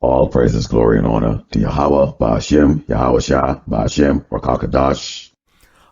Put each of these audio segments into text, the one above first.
All praises, glory, and honor to Yahawah Bahasham Yahawashi Rakakadash.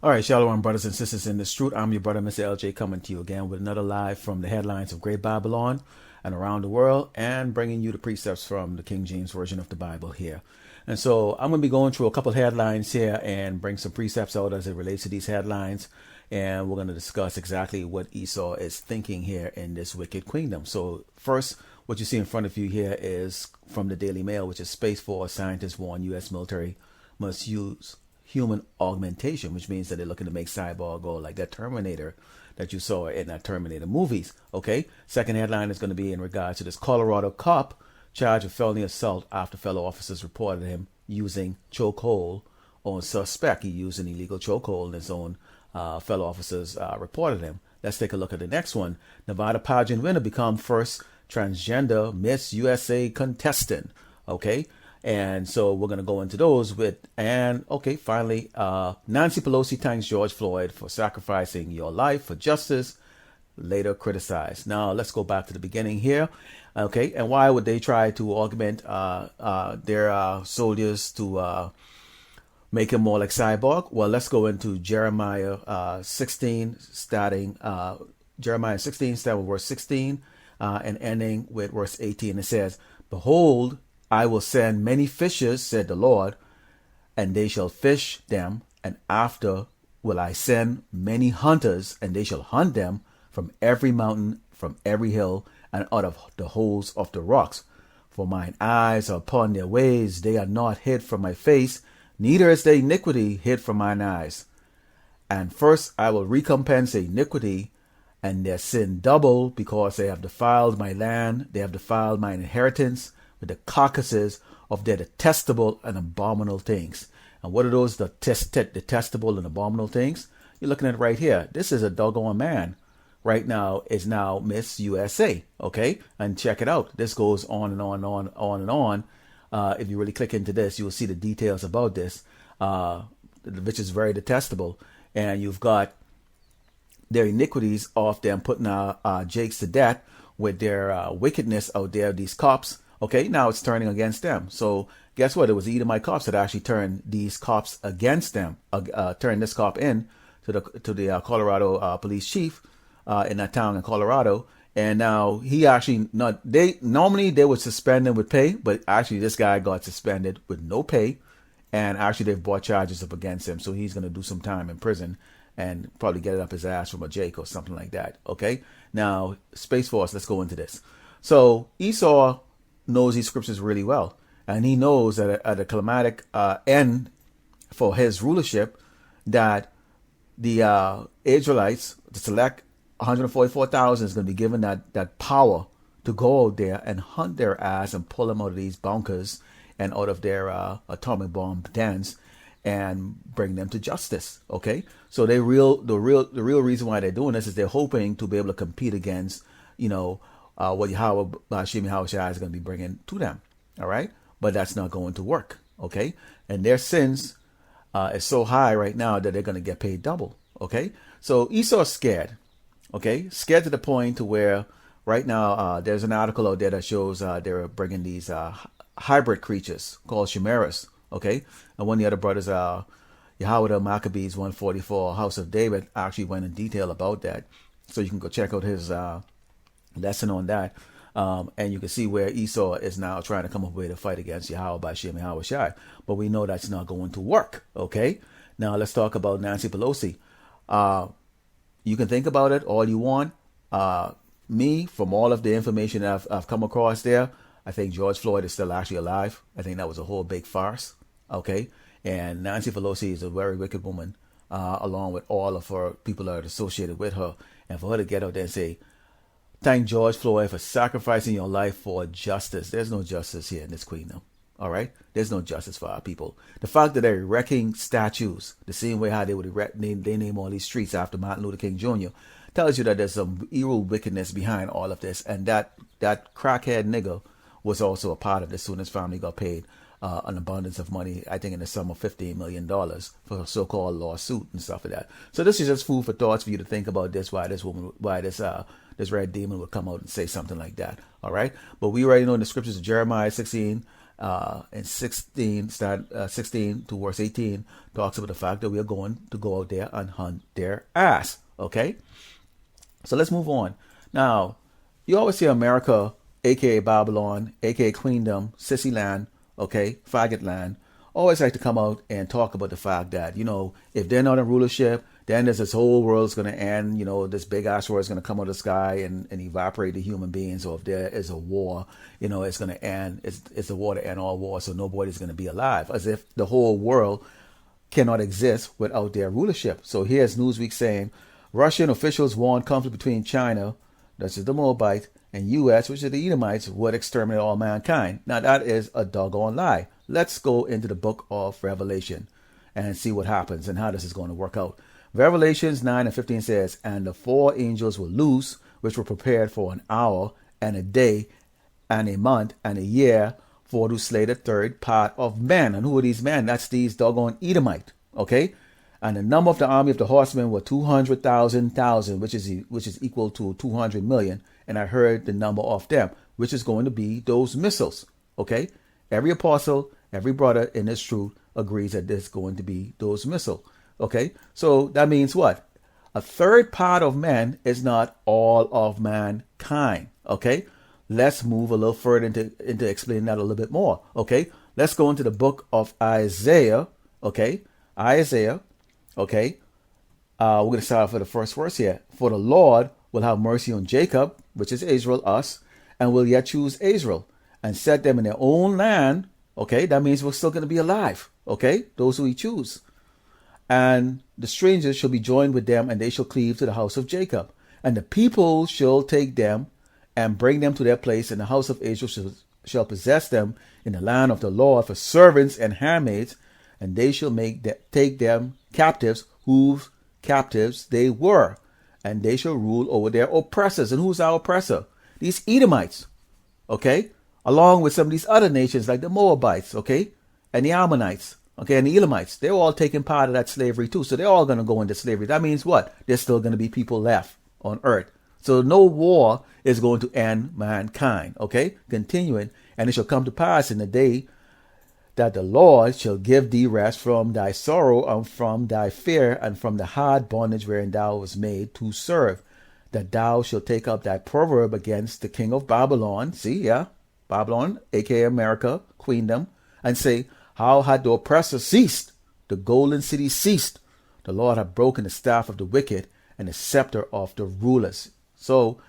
All right, Shalom, brothers and sisters in this truth. I'm your brother, Mr. LJ, coming to you again with another live from the headlines of Great Babylon and around the world, and bringing you the precepts from the King James Version of the Bible here. And so I'm going to be going through a couple headlines here and bring some precepts out as it relates to these headlines. And we're going to discuss exactly what Esau is thinking here in this wicked queendom. So first, what you see in front of you here is from the Daily Mail, which is Space Force scientists warn U.S. military must use human augmentation, which means that they're looking to make cyborg go like that Terminator that you saw in that Terminator movies. Okay. Second headline is going to be in regards to this Colorado cop charged with felony assault after fellow officers reported him using chokehold on suspect. He used an illegal chokehold, and his own fellow officers reported him. Let's take a look at the next one. Nevada pageant winner become first transgender Miss USA contestant. Okay. And so we're going to go into those finally, Nancy Pelosi thanks George Floyd for sacrificing your life for justice, later criticized. Now let's go back to the beginning here. Okay. And why would they try to augment their soldiers to make him more like cyborg? Well, let's go into Jeremiah 16, starting Jeremiah 16, starting with verse 16 and ending with verse 18. It says, "Behold, I will send many fishers, said the Lord, and they shall fish them, and after will I send many hunters, and they shall hunt them from every mountain, from every hill, and out of the holes of the rocks. For mine eyes are upon their ways, they are not hid from my face, neither is their iniquity hid from mine eyes. And first I will recompense their iniquity and their sin double, because they have defiled my land, they have defiled my inheritance, with the carcasses of their detestable and abominable things." And what are those detestable and abominable things? You're looking at it right here. This is a doggone man right now is now Miss USA. Okay. And check it out. This goes on and on and on and on. If you really click into this, you will see the details about this, which is very detestable. And you've got their iniquities of them putting Jakes to death with their wickedness out there, these cops. Okay, now it's turning against them. So guess what? It was the Edomite cops that actually turned these cops against them, turned this cop in to the Colorado police chief in that town in Colorado. And now he actually normally they would suspend him with pay, but actually this guy got suspended with no pay, and actually they've brought charges up against him. So he's going to do some time in prison and probably get it up his ass from a Jake or something like that. Okay, now Space Force, let's go into this. So Esau knows these scriptures really well, and he knows that at a climatic end for his rulership, that the Israelites, the select 144,000, is going to be given that power to go out there and hunt their ass and pull them out of these bunkers and out of their atomic bomb dens and bring them to justice. Okay, so the real reason why they're doing this is they're hoping to be able to compete against, what Yahawah Bahasham Yahawashi is going to be bringing to them. All right. But that's not going to work. Okay. And their sins is so high right now that they're going to get paid double. Okay. So Esau's scared. Okay. Scared to the point to where right now there's an article out there that shows they're bringing these hybrid creatures called chimeras. Okay. And one of the other brothers, Yahawah the Maccabees 144, House of David, actually went in detail about that. So you can go check out his lesson on that, and you can see where Esau is now trying to come up with a fight against Yahawah Bahasham Yahawashi, but we know that's not going to work. Okay, now let's talk about Nancy Pelosi. You can think about it all you want. Me, from all of the information that I've come across there, I think George Floyd is still actually alive. I think that was a whole big farce. Okay, and Nancy Pelosi is a very wicked woman, along with all of her people that are associated with her, and for her to get out there and say, "Thank George Floyd for sacrificing your life for justice." There's no justice here in this queendom. All right? There's no justice for our people. The fact that they're erecting statues, the same way how they would name all these streets after Martin Luther King Jr., tells you that there's some evil wickedness behind all of this. And that crackhead nigger was also a part of this. Soon his family got paid an abundance of money, I think in the sum of $15 million for a so-called lawsuit and stuff like that. So this is just food for thoughts for you to think about this, why this this red demon would come out and say something like that. All right. But we already know in the scriptures of Jeremiah 16 and 16, 16 to verse 18 talks about the fact that we are going to go out there and hunt their ass. Okay. So let's move on. Now, you always see America, aka Babylon, aka Queendom, Sissy Land, okay, Faggot Land, always like to come out and talk about the fact that, if they're not in rulership, then there's this whole world's going to end, this big asteroid is going to come out of the sky and evaporate the human beings. Or if there is a war, it's going to end. It's a war to end all wars, so nobody's going to be alive. As if the whole world cannot exist without their rulership. So here's Newsweek saying, Russian officials warn conflict between China, that's the Moabite, and U.S., which are the Edomites, would exterminate all mankind. Now that is a doggone lie. Let's go into the book of Revelation and see what happens and how this is going to work out. Revelations 9 and 15 says, and the 4 angels were loose, which were prepared for an hour and a day and a month and a year for to slay the third part of men. And who are these men? That's these doggone Edomite. Okay. And the number of the army of the horsemen were 200,000, which is equal to 200 million. And I heard the number of them, which is going to be those missiles. Okay. Every apostle, every brother in this truth agrees that there's going to be those missiles. Okay. So that means what? A third part of men is not all of mankind. Okay. Let's move a little further into explaining that a little bit more. Okay. Let's go into the book of Isaiah. Okay. Isaiah. Okay. We're going to start off with the first verse here. For the Lord will have mercy on Jacob, which is Israel, us, and will yet choose Israel and set them in their own land. Okay. That means we're still going to be alive. Okay. Those who he choose. And the strangers shall be joined with them, and they shall cleave to the house of Jacob. And the people shall take them and bring them to their place, and the house of Israel shall possess them in the land of the Lord for servants and handmaids, and they shall take them captives, whose captives they were, and they shall rule over their oppressors. And who's our oppressor? These Edomites, okay, along with some of these other nations like the Moabites, okay, and the Ammonites. Okay, and the Elamites, they're all taking part of that slavery too. So they're all going to go into slavery. That means what? There's still going to be people left on earth. So no war is going to end mankind. Okay, continuing. And it shall come to pass in the day that the Lord shall give thee rest from thy sorrow and from thy fear and from the hard bondage wherein thou was made to serve. That thou shalt take up thy proverb against the king of Babylon. See, yeah, Babylon, aka America, Queendom, and say, how had the oppressor ceased? The golden city ceased. The Lord had broken the staff of the wicked and the scepter of the rulers. So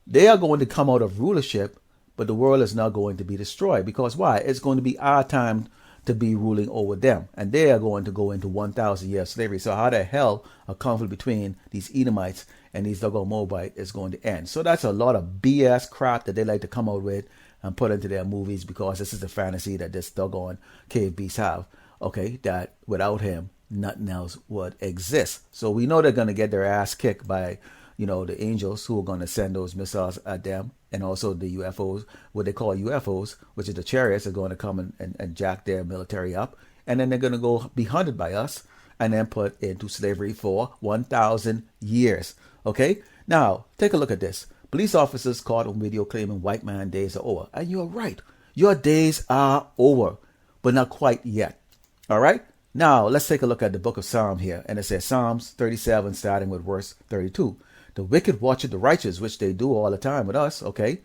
they are going to come out of rulership, but the world is not going to be destroyed. Because why? It's going to be our time to be ruling over them. And they are going to go into 1,000 years slavery. So how the hell a conflict between these Edomites and these doggone Moabite is going to end? So that's a lot of BS crap that they like to come out with and put into their movies, because this is the fantasy that this doggone cave beasts have. Okay, that without him, nothing else would exist. So we know they're going to get their ass kicked by, the angels who are going to send those missiles at them, and also the UFOs, what they call UFOs, which is the chariots, are going to come and jack their military up. And then they're going to go be hunted by us and then put into slavery for 1,000 years. Okay, now take a look at this. Police officers caught on video claiming white man days are over. And you're right. Your days are over, but not quite yet. All right. Now let's take a look at the book of Psalm here. And it says Psalms 37, starting with verse 32. The wicked watcheth the righteous, which they do all the time with us. Okay.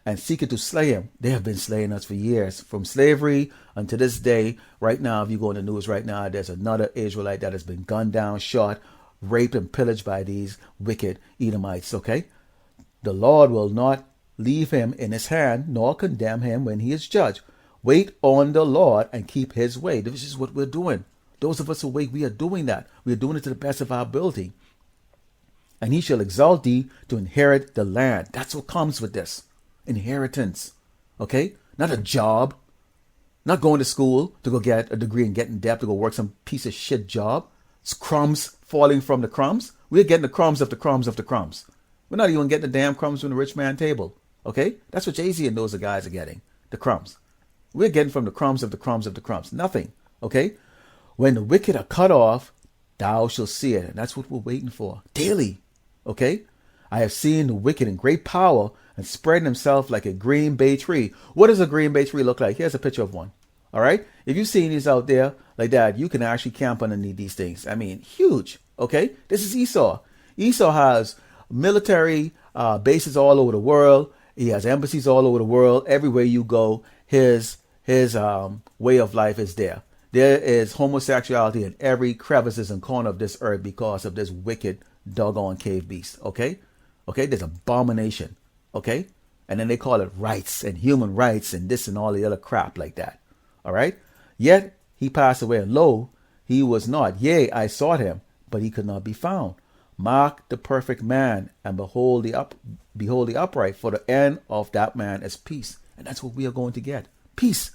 And seeketh to slay him. They have been slaying us for years, from slavery unto this day. Right now, if you go in the news right now, there's another Israelite that has been gunned down, shot, raped, and pillaged by these wicked Edomites. Okay. The Lord will not leave him in his hand, nor condemn him when he is judged. Wait on the Lord and keep his way. This is what we're doing. Those of us who wait, we are doing that. We are doing it to the best of our ability. And he shall exalt thee to inherit the land. That's what comes with this. Inheritance. Okay? Not a job. Not going to school to go get a degree and get in debt to go work some piece of shit job. It's crumbs falling from the crumbs. We're getting the crumbs of the crumbs of the crumbs. We're not even getting the damn crumbs from the rich man table. Okay? That's what Jay-Z and those guys are getting. The crumbs. We're getting from the crumbs of the crumbs of the crumbs. Nothing. Okay? When the wicked are cut off, thou shalt see it. And that's what we're waiting for. Daily. Okay? I have seen the wicked in great power and spreading himself like a green bay tree. What does a green bay tree look like? Here's a picture of one. All right. If you've seen these out there like that, you can actually camp underneath these things. I mean, huge. Okay. This is Esau. Esau has military bases all over the world. He has embassies all over the world. Everywhere you go, his way of life is there. There is homosexuality in every crevices and corner of this earth because of this wicked doggone cave beast. Okay. Okay. There's abomination. Okay. And then they call it rights and human rights and this and all the other crap like that. All right. Yet he passed away, and lo, he was not. Yea, I sought him, but he could not be found. Mark the perfect man, and behold the upright, for the end of that man is peace. And that's what we are going to get. Peace.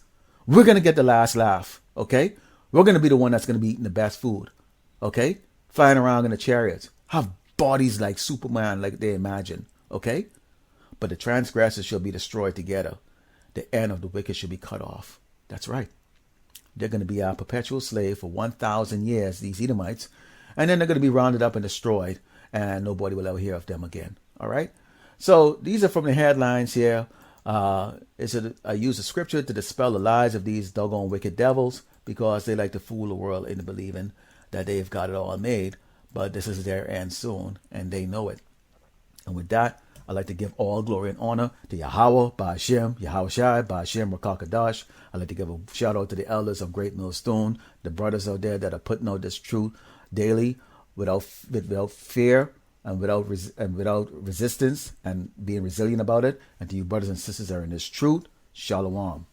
We're going to get the last laugh. Okay. We're going to be the one that's going to be eating the best food. Okay. Flying around in the chariots. Have bodies like Superman, like they imagine. Okay. But the transgressors shall be destroyed together. The end of the wicked shall be cut off. That's right. They're going to be our perpetual slave for 1,000 years, these Edomites. And then they're going to be rounded up and destroyed. And nobody will ever hear of them again. All right. So these are from the headlines here. I use the scripture to dispel the lies of these doggone wicked devils, because they like to fool the world into believing that they've got it all made. But this is their end soon. And they know it. And with that, I'd like to give all glory and honor to Yahawah Bahasham Yahawashi, Bahasham Rakakadash. I'd like to give a shout out to the elders of Great Millstone, the brothers out there that are putting out this truth daily without fear and without resistance and being resilient about it. And to you brothers and sisters that are in this truth, Shalom.